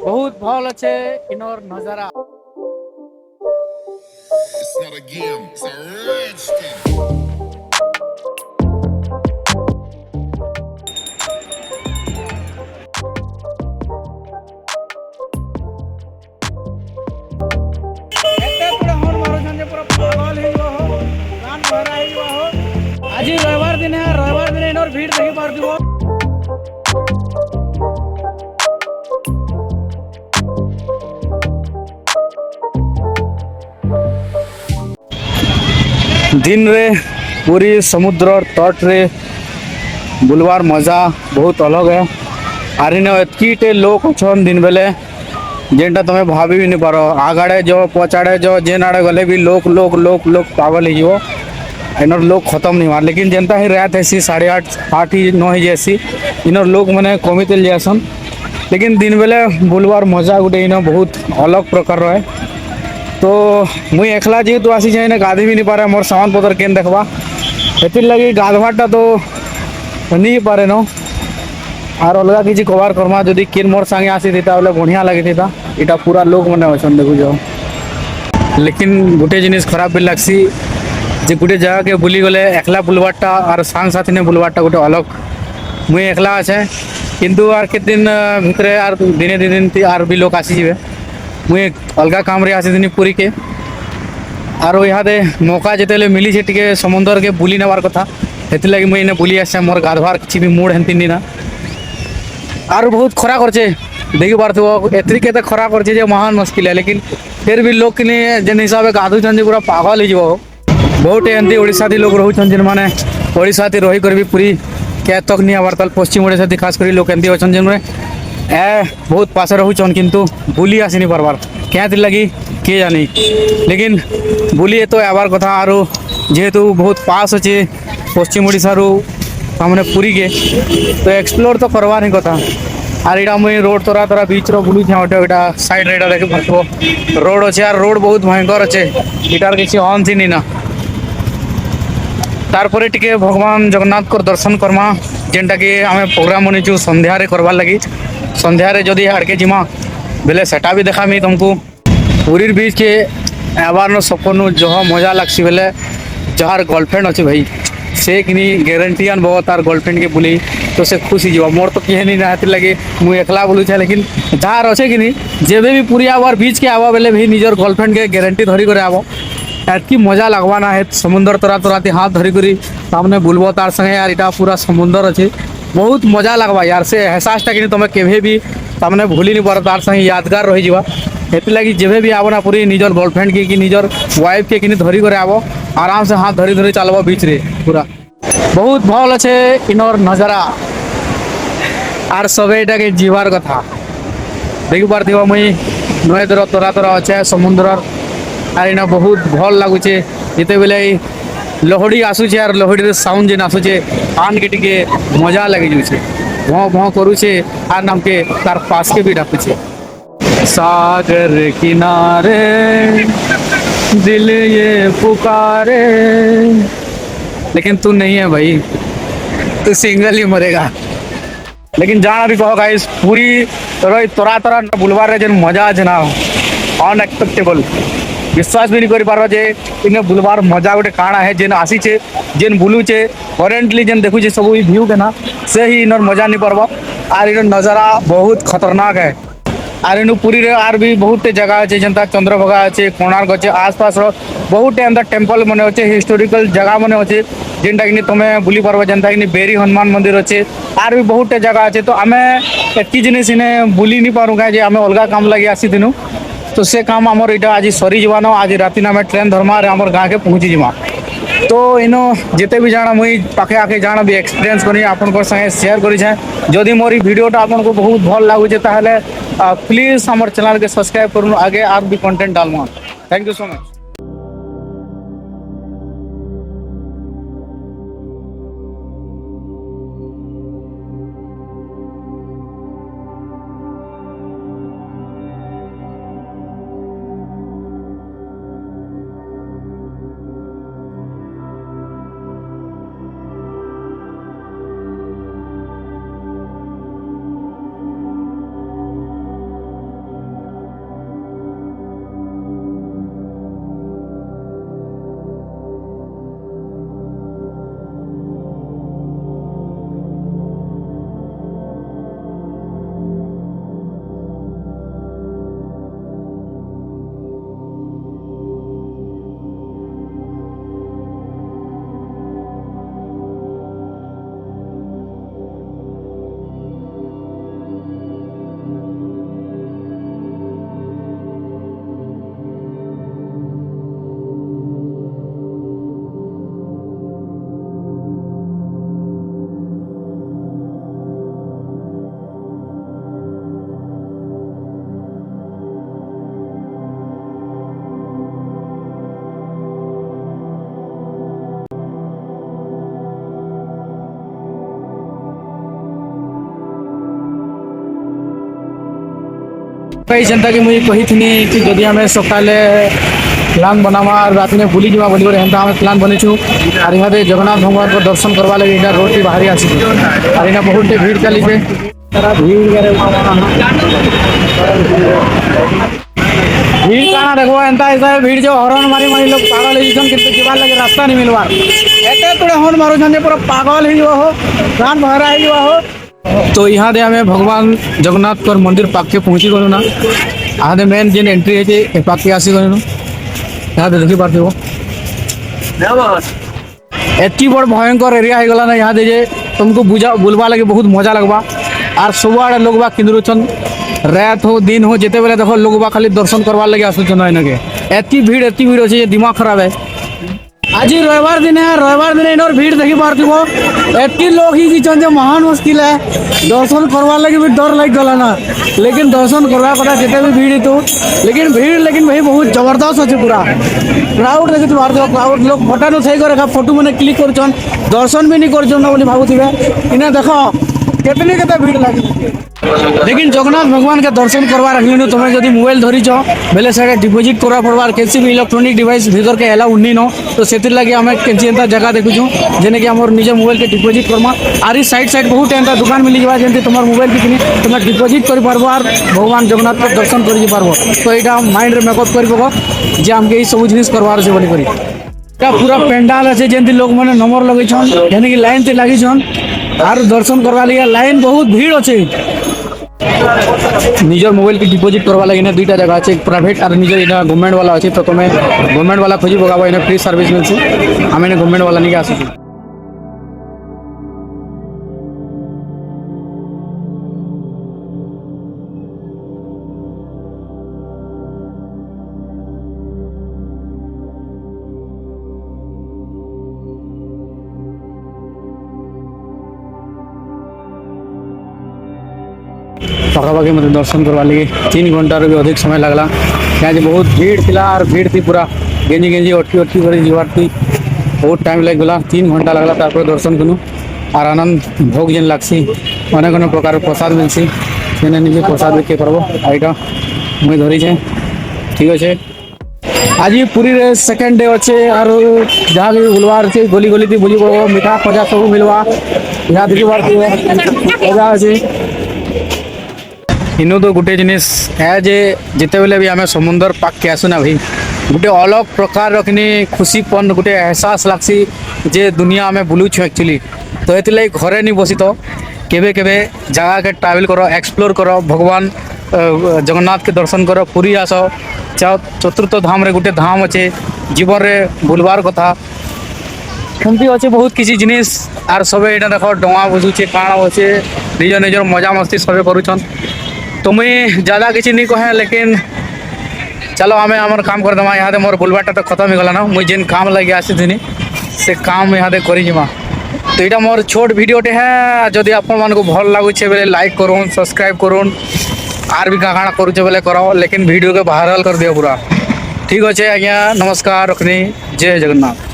बहुत भल अच्छे इनर नजारा। It's not a game, it's a rich thing. आज रविवार दिन है, रविवार दिन इनर भीड़ देखी पार्थिव। दिन रे पूरी समुद्र तट रे बुलवार मजा बहुत अलग है। आर इन एतकीटे लोक अच्छन दिन बेले जेनटा तुम्हें भाभी भी नहीं पार। आगाड़े जो पछाड़े जो जेन आड़े गले भी लोक लोक लोक लोक पागल हो इनर लोक खत्म नहीं हुआ। लेकिन जनता ही रात ऐसी 8:30 ही 9 ही जैसी इनर लोक मैंने कमी तेल जासन। लेकिन दिन बेले बुलवार मजा गोटे इन बहुत अलग प्रकार है। तो मुई एकला जेहेतु आसी जाए गाधी भी नहीं पारे मोर सामान पतर केन देखवा एतिर लगी गाधवाटा तो नहीं पारे न। और अलग किसी कवर करमा जदि केन मोर संगे आसी थी बोले बढ़िया लगी था। इटा पूरा लोक मैंने अच्छा देखु जाओ। लेकिन गोटे जिनिस खराब भी लगसी जे गोटे जगह के बुली गले एकला बुलवारटा और सांग साथी ने बुलवारटा गोटे अलग। मुई एकला अच्छे किंतु आर के दिन भितरे आर दिने दिन आर भी लोग आसी जाए। मुई अलग काम रे आसी पूरी के और यहाँ मौका जिते मिली से टे समुद्र के बुली नेबार कथा से लगे मुझे बुली आस मोर गाधवार किसी भी मूड हेन्ती ना। और बहुत खरा करचे देखी पार्थ एतरी के खरा करचे महान मुस्किल है। लेकिन फिर भी लोग जेन हिसाब से गाधुन पूरा पागल हो। बहुत एमती ओडिशा लोग रोचन जेन मैंने ओडिशा रहीक भी पूरी क्या तक नहीं आबार ताल पश्चिम ओडिशा खास कर लोग एमती अच्छा जेन ए बहुत पास रोचन किंतु बुली आसी नहीं पार्बार क्या लगी किए जानी। लेकिन बुली तो आबार कथा और जेहेतु बहुत पास अच्छे पश्चिम ओडिशा मैंने पूरी के तो एक्सप्लोर तो करवार ही कथा। और इटा मुझे रोड तोरा तोरा बीच रो बुलू गोटे साइड रे देख पार्थ रोड अच्छे और रोड बहुत भयंकर अच्छे इटार किसी हन थी ना। तारपरे टिके भगवान जगन्नाथ को दर्शन करमा जेनटा कि आम प्रोग्राम बनीचु संध्यारे करवार लगी। संध्यारे जदि आड़के जिमा बेले सेटा भी देखामी तुमको पूरी बीच के आबार सपन जो मजा लगसी बेले जार गर्लफ्रेंड अच्छे भाई से कि गारंटी अनब तार गर्लफ्रेंड के बुली तो से खुश ही मोर तो किए नहीं ना लगे मुझे एकला बोलू छे। लेकिन जार अच्छे कि जेबे भी पूरी आबार बीच के आवा बेले भी निजर गर्लफ्रेंड के गारंटी धरी कर आब एतकी मजा लगवाना है। समुद्र तोरा तोराती हाथ धरी कर सामने बुलबो तार संगे यार इटा पूरा समुद्र अच्छे बहुत मजा लगवा यार से एहसासटा कि तुम्हें केवे भी तामने भूली नहीं पार तार संगे यादगार रही जावा। हेती लगी जेबे भी आबो ना पूरी निजर गर्लफ्रेंड की निजर वाइफ के कि धरी कर आबो आराम से हाथ धरी धरी चलबो बीच रे पूरा बहुत भल अच्छे इनर नजारा। आर सब एटा के जीवार कथा देखी पार्थ मुई नए तोरा तोरा तोरा अच्छे समुद्र और इना बहुत भल लगुचे जिते बेले लहड़ी आसुचे और लहड़ी साउंड जेन आसुचे कान के टिके मजा लगे जाऊे भौ भौ करुचे आर नाम के तार पास के भी डाकुचे सागर किनारे दिल ये पुकारे। लेकिन तू नहीं है भाई तू सिंगल ही मरेगा। लेकिन जाना भी कहो गाइस पूरी तोरा तोरा बुलवार जेन मजा है ना अनएक्सपेक्टेबल विश्वास भी नहीं कर पार जे इन बुलवार मजा गोटे काଣା है जेन आसीचे जेन बुलूचे करेंटली जेन देखुचे सब व्यू के ना से ही इनर मजा नहीं पार्ब। आर इन नजारा बहुत खतरनाक है। आर इन पूरी रे आर भी बहुत जगह अच्छे जनता चंद्रभागा अच्छे कोणार्क अच्छे आसपास बहुत एंता टेम्पल मन अच्छे हिस्टोरिकल जगह मन अच्छे जेनटा कि तुम्हें बुली पार्ब जेनता कि बेरी हनुमान मंदिर अच्छे आर भी बहुत जगह अच्छे। तो आम एत जिनिस इन्हें बुली नहीं पारू कहीं आम अलग काम लगे आसी दिनु तो से काम आमर इटा आज सरी जीवान आज राति आम ट्रेन धर्मा आमर गाँव के पहुँची जीमा। तो इनो जिते भी जाना मुई पाखे आके जाना भी एक्सपीरियंस करी आपन संगे शेयर करी जदि मोर वीडियोटा आपन को बहुत भल लगुचे ताहले प्लीज हमर चैनल के सब्सक्राइब करूँ आगे आर भी content Dalma. Thank you so much. कई जनता की मुझे कही थी कि जदि आम सकाले प्लान बनावा और रात में बुली जावा बोली हेन्ता आम प्लान बनीचु और यहाँ जगन्नाथ भगवान को दर्शन करवा लगे इधर रोड की बाहरी आसी और इना बहुत भीड़ चली से भीड़ काना देखो एंता ऐसा भीड़ जो हॉर्न मारी मारी लोग पागल हो जन किंतु जीवार लगे रास्ता नहीं मिलवार एते तोड़े हॉर्न मारो जन पूरा पागल हो प्राण बहरा हो। तो यहाँ दे हमें भगवान जगन्नाथ कर मंदिर पाके पहुँची गलु ना यहाँ दे मेन जेन एंट्री है पाके आसी गलु यहाँ दे देखी पार्थे एति बड़ भयंकर एरिया हो गला ना यहाँ दे जे तुमको बुझा बुलवा लगे बहुत मजा लगवा और सबुआड़े लोग बा किंद्रुचन रात हो दिन हो जिते बेले देखो लोग बा खाली दर्शन करवा लगे आसुचन इनके एति भीड़ अच्छे दिमाग खराब है। आज रविवार दिन है इनर भीड़ देखी पार्थिव एति लोग ही जो महान मुश्किल है दर्शन करवा लगे भी डर लग गला ना लेकिन दर्शन करवा कथा जिते भी भीड़ तो लेकिन भाई बहुत जबरदस्त अच्छे पूरा क्राउड देखी पार्थिव क्राउड लोग फटा उठाई कर फोटो मैंने क्लिक कर दर्शन भी नहीं कर भावुवे इन्हें देख कितने भीड़ लगी लेकिन जगन्नाथ भगवान के दर्शन करवा रखली तुम्हें जब मोबाइल धरीच बेले से डिपोजिट करवा पड़वा किसी भी इलेक्ट्रोनिक डिवाइस भीतर के एलाउ नहीं न तो से लगे आम कैसी एंता जगह देखुचु जेने कि आम निजे मोबाइल के डिपोजिट करमा आर साइड बहुत एंता दुकान मिली जावा जमी तुम मोबाइल की तुम डिपोजिट कर पार्ब और भगवान जगन्नाथ को दर्शन कर पार्ब तो यहाँ माइंड में मेकअप कर जे आमके ये सब जिन करवार अच्छे बोलिक पूरा पेंडाल अच्छे जमी लोग मैंने नंबर लगे जेने कि लाइन से लगी और दर्शन करवा लिया लाइन बहुत भीड़ अच्छे निजर मोबाइल की डिपोजिट करवा लगे ना दुईटा जगह अच्छे प्राइवेट और निजर इना गवर्नमेंट वाला अच्छे तो तुम्हें गवर्नमेंट वाला खोजी पकाबो इना फ्री सर्विस मिलছে आम इना गवर्नमेंट वाला नहीं आसुची पाखापाखि मतलब दर्शन करवा लगे 3 घंटार भी अधिक समय लगला क्या बहुत भीड़ थिला और भीड़ थी पूरा गेंजी गेंजी अटकी कर जीवार थी बहुत टाइम लग गला 3 घंटा लगला तारपर दर्शन कनु और आनंद भोग जेन लागसी अनेक अनेक प्रकार प्रसाद मिलसी जेने निजे प्रसाद देखे करबो आइटा मुई धरी छे ठीक अच्छे आज पुरी रे सेकेंड डे अच्छे और जहाँ भी बुलवार अच्छे गली गली थी बुझी पड़ो मीठा खजा सब मिलवा यहाँ देखी बार मजा अच्छे इनु तो गोटे जिनिस है जे जिते बेले भी आम समुद्र पाक के आसुना भाई गोटे अलग प्रकार रखनी खुशीपन गोटे एहसास लागसी जे दुनिया आम बुलूछु एक्चुअली तो ये घरे नहीं बसी तो केबे केबे जगह के ट्रैवल करो एक्सप्लोर करो भगवान जगन्नाथ के दर्शन करो पुरी आस चतुर्थ धाम रे गोटे धाम अच्छे जीवन रे बुलवार कथा एमती अच्छे बहुत किसी जिनिस आर सबे यहाँ देख डंगा बुझुचे काण अच्छे निज निजर मजा मस्ती सबे करुछन तो मुई ज़्यादा किसी नहीं कहे लेकिन चलो आम आमर काम कर देमा यहाँ मोर बुलवाटा तो खत्म हो गला ना मुझे जेन काम लगे आसी थी से काम यहाँ करीमा तो यहाँ मोर छोट वीडियोटे है जदि आप को भल लगुचे बेले लाइक करूँ सब्सक्राइब करूँ आर भी काଣା करुचे बेले करो लेकिन वीडियो के वायरल कर दियो पूरा ठीक अच्छे आज्ञा नमस्कार रखनी जय जगन्नाथ।